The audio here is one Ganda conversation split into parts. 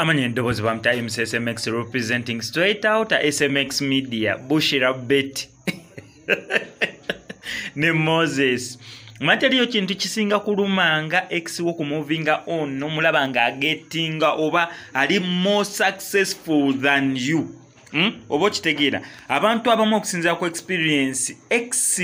Amanye ndobozi bamta SMX representing straight out SMX media Bushira Bet ne Moses Materiyo kintu kisinga kulumanga X wo ku movinga on no mulabanga gettinga oba ali more successful than you. Obo kitegeera abantu abamu okusinza ku experience X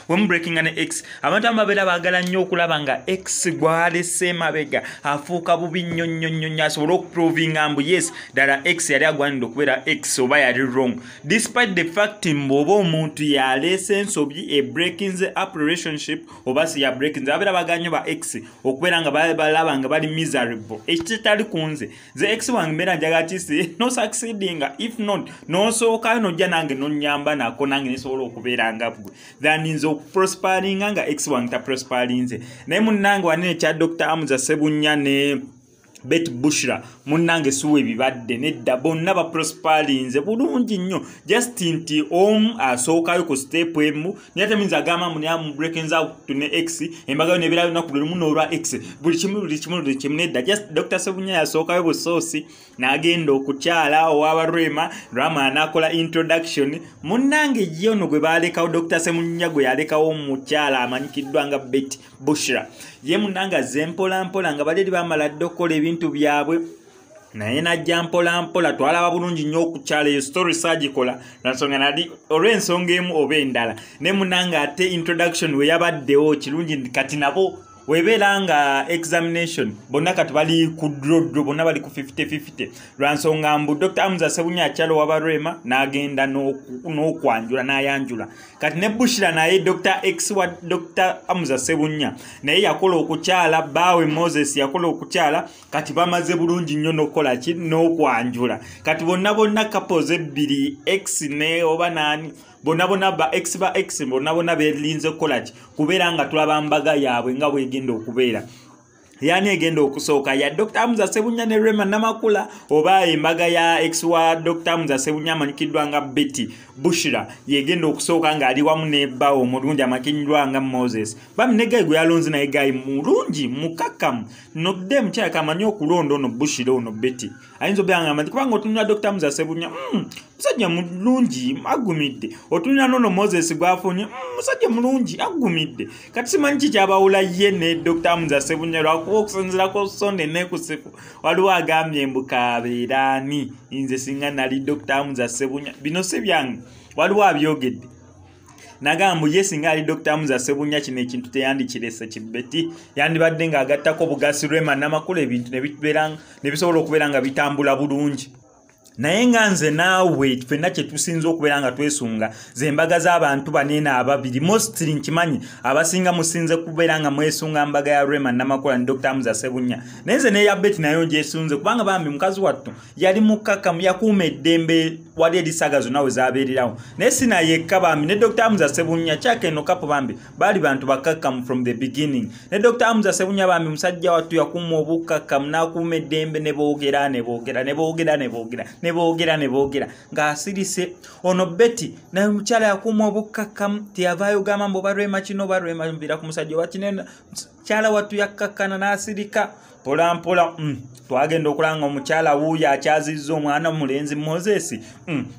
when breaking an X abantu amabera bagala nnyo okulabanga X gwalese mabega afuuka bubi nnyo asobola okuproving ambu yes dala X yali agwanira okubeera X oba yali wrong despite the fact mboba omuntu yalese ensobi breaking the up relationship oba si ya breaking abera baganyo ba X okubeera nga balabanga bali miserable ekitali kunze the X wange mera njaga kisi no succeeding if not no sookayo nojja nange nonyamba nako nange nisobola okubeera nga bwe that means prospering nga X wange ta prosperinze naye munnange wanene kya Dr. Amuza Sebunya ne Bet Bushra munnange suwe bibadde nedda bonna ba prosperinze bulungi nnyo just nti asookayo ku step emu nyate means agama mu breaking out to ne X embaga ne bira nakulu muno olwa X buli kimu nedda just Dr. Sebunya yasookayo busosi n'agenda okukyala owa Rema anakola introduction munnange yono gwe balekawo Dr. Sebunya gwe yalekawo mukyala amanyikiddwa nga Bet Bushra ye munnanga zempola nga baledi bamala dokola ebintu byabwe naye najja mpola twalaba bulungi nnyo okukyala eyo story sagikola nansonga nadi olw'ensonga emu oba endala ne munnanga ate introduction we yabaddewo kirungi kati nabo webeera nga examination bonna kati bali ku drodro bonna bali ku 50-50 lwansonga mbu Dr. Amuza Sebunya akyalo waba Rema n'agenda n'okwanjula n'ayanjula kati ne Bushira naye Dr. X wa Dr. Amuza Sebunya naye yakola okukyala bawe Moses yakola okukyala kati bamaze bulungi nnyo n'okola ki n'okwanjula kati bonna couples ebbiri X ne oba nani bonna ba X bonna belinze kolaki kubeera nga tulaba mbaga yaabwe nga bwegenda okubeera yani egenda okusooka ya Dr. Amuza Sebunya ne Rema Namakula oba embaga ya X wa Dr. Amuza Sebunya amanyikiddwa nga Betty Bushira yegenda okusooka nga ali wamu nebba omulungi amakinyirwa nga Moses baminega gwe yalonze naye gayi mulungi mukakamu nodde mukyala kamanyi okulonda ono Bushira ono Betty ayinza obeera nga kubanga otunula Dr. Amuza Sebunya musajja mulungi agumidde otunula nono Moses gwafunye musajja mulungi agumidde kati simanyi kikyabawula ye ne Dr. Amuza Sebunya okusinzira ko sonde nekusifu waliwo agambye mbukabeerani nze singa nali Dr. Amuza Sebunya bino si byange waliwo abyogedde nagambu yesinga ali Dr. Amuza Sebunya kino ekintu teyandikirese kibeti yandibadde nga agattako bugasi Rema Namakula ebintu ne bisobola okubeera nga bitambula bulungi naye nga nze naawe ffenna kye tusinza okubeera nga twesunga zembaga z'abantu banene ababiri mostly nkimanyi abasinga musinze kubeera nga mwesunga mbaga ya Rema Namakula ne Dr. Amuza Sebunya naye nze neya Bet nayo gyesunze kubanga bambi mukazi wattu yali mukakamu yakuuma eddembe wali edisaga zonna we zaabeererawo naye sina yekka bambi ne Dr. Amuza Sebunya kyaka eno kapo bambi baali bantu bakakamu from the beginning ne Dr. Amuza Sebunya bambi musajja wattu yakuuma obukakamu n'akuuma eddembe ne boogera ng'asirise ono Betty naye mukyala yakuuma obukakamu teyavaayo gamba mbu Rema kino Rema mbira ku musajja wakinene mukyala wattu yakkakana n'asirika mpola twagenda okulanga omukyala wuuyo akyazizza omwana mulenzi Moses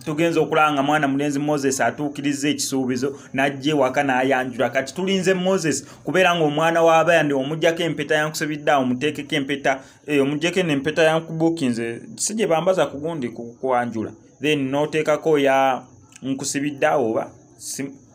tugenza okulanga mwana mulenzi Moses atuukiriza ekisuubizo n'ajja ewaka n'ayanjula kati tulinze Moses kubeera ng'omwana w'abaya ndi omuggyako empeta yankusibiddeawo muteekeko empeta omuggyeko n'empeta yankubuukinze si gye bambaza ku gundi kwanjula then n'oteekako ya nkusibiddeawo oba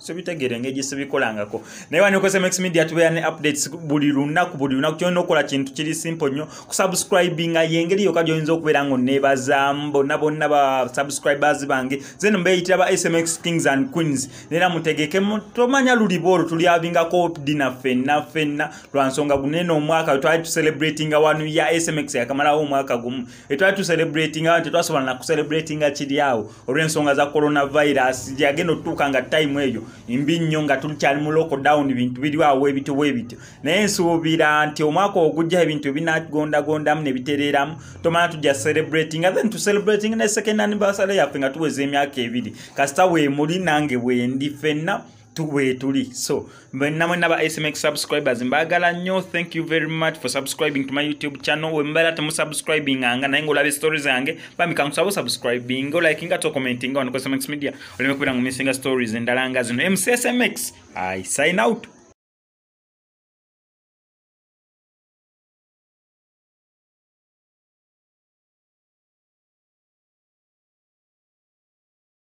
sobitegeere ng'egi sibikolangako naye wano ku SMX media tubeera ne updates buli lunaku kyolina okukola kintu kiri simple nnyo kusubscribinga yengeri yokka gy'oyinza okubeera ng'onneebazaamu bonna ba subscribers bange zeno mbeeyitira ba SMX Kings and Queens neera mutegeke tomanya luliba olwo tulyabingako dina ffenna lwansonga gunene omwaka twali tucelebratinga wanu ya SMX yakamalawo omwaka gumu etwali tucelebratinga tetwasobola na kucelebratinga kiri awo olw'ensonga za coronavirus yagenda otutuuka nga time eyo imbi nnyo nga tulikyali mu lockdown bintu biriwawo ebito naye nsuubira nti omwaka ogujja ebintu binagondagondamu ne bitereeramu tomala tujja celebrating and then to celebrating ne second anniversary yaffe nga tuweza emyaka 2 kasita we muli nange bwendi ffenna tuwe tuli. So mwenna ba SMX subscribers mbagala nnyo. Thank you very much for subscribing to my YouTube channel. Wembala temu subscribing anga naye ngolabe stories zange bamika nsabo subscribing go like nga to commenting on SMX Media oleme kubira ngu missing stories endala nga zino. MCSMX I sign out.